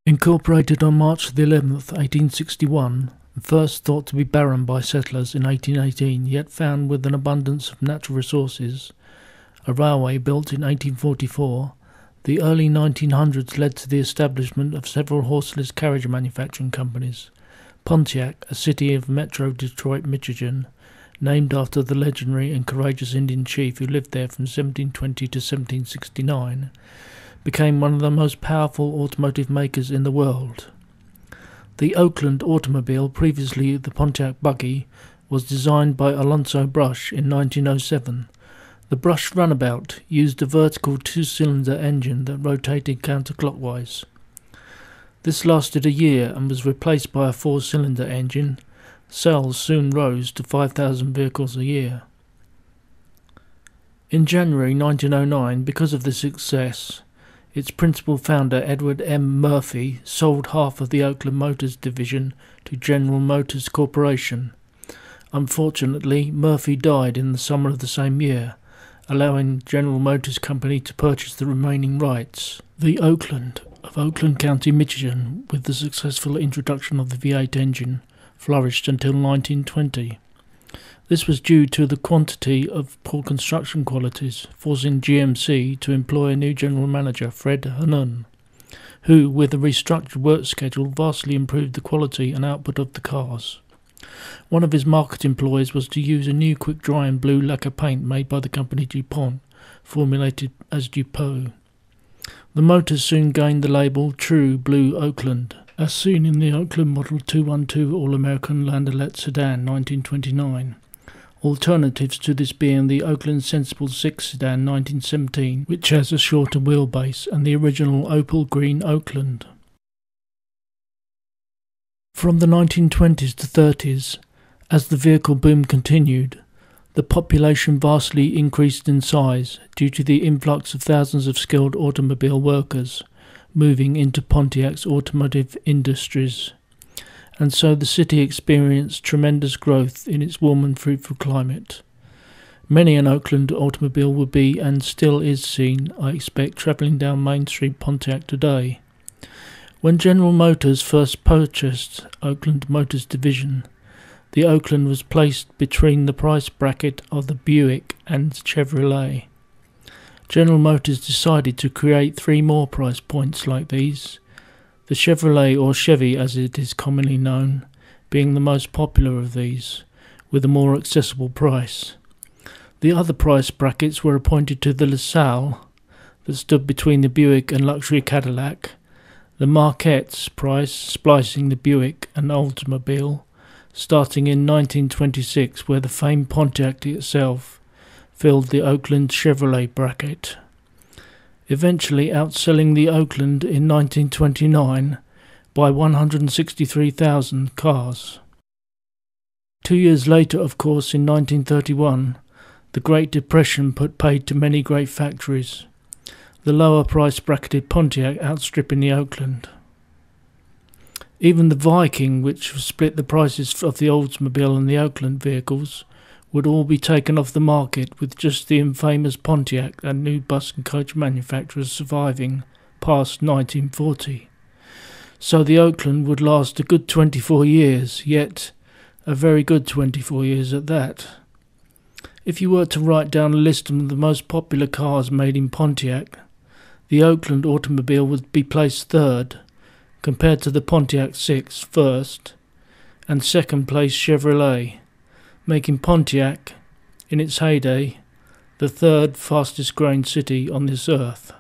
Incorporated on March the 11th, 1861, and first thought to be barren by settlers in 1818, yet found with an abundance of natural resources, a railway built in 1844, the early 1900s led to the establishment of several horseless carriage manufacturing companies. Pontiac, a city of Metro Detroit, Michigan, named after the legendary and courageous Indian chief who lived there from 1720 to 1769, became one of the most powerful automotive makers in the world. The Oakland Automobile, previously the Pontiac buggy, was designed by Alonzo Brush in 1907. The Brush runabout used a vertical two-cylinder engine that rotated counterclockwise. This lasted a year and was replaced by a four-cylinder engine. Sales soon rose to 5,000 vehicles a year. In January 1909, because of the success, its principal founder, Edward M. Murphy, sold half of the Oakland Motors division to General Motors Corporation. Unfortunately, Murphy died in the summer of the same year, allowing General Motors Company to purchase the remaining rights. The Oakland of Oakland County, Michigan, with the successful introduction of the V8 engine, flourished until 1920. This was due to the quantity of poor construction qualities, forcing GMC to employ a new general manager, Fred Hanun, who, with a restructured work schedule, vastly improved the quality and output of the cars. One of his market employees was to use a new quick-drying blue lacquer paint made by the company DuPont, formulated as Dupont. The motors soon gained the label True Blue Oakland, as seen in the Oakland Model 212 All-American Landaulet sedan 1929. Alternatives to this being the Oakland Sensible 6 sedan 1917, which has a shorter wheelbase, and the original opal green Oakland. From the 1920s to 30s, as the vehicle boom continued, the population vastly increased in size due to the influx of thousands of skilled automobile workers moving into Pontiac's automotive industries, and so the city experienced tremendous growth in its warm and fruitful climate. Many an Oakland automobile will be, and still is seen, I expect, travelling down Main Street Pontiac today. When General Motors first purchased Oakland Motors Division, the Oakland was placed between the price bracket of the Buick and Chevrolet. General Motors decided to create three more price points like these, the Chevrolet, or Chevy as it is commonly known, being the most popular of these, with a more accessible price. The other price brackets were appointed to the LaSalle, that stood between the Buick and luxury Cadillac, the Marquette's price splicing the Buick and Oldsmobile, starting in 1926, where the famed Pontiac itself filled the Oakland Chevrolet bracket, eventually outselling the Oakland in 1929 by 163,000 cars. 2 years later, of course, in 1931, the Great Depression put paid to many great factories, the lower price bracketed Pontiac outstripping the Oakland. Even the Viking, which split the prices of the Oldsmobile and the Oakland vehicles, would all be taken off the market, with just the infamous Pontiac and new bus and coach manufacturers surviving past 1940. So the Oakland would last a good 24 years, yet a very good 24 years at that. If you were to write down a list of the most popular cars made in Pontiac, the Oakland automobile would be placed third, compared to the Pontiac 6 first, and second place Chevrolet, making Pontiac, in its heyday, the third fastest growing city on this earth.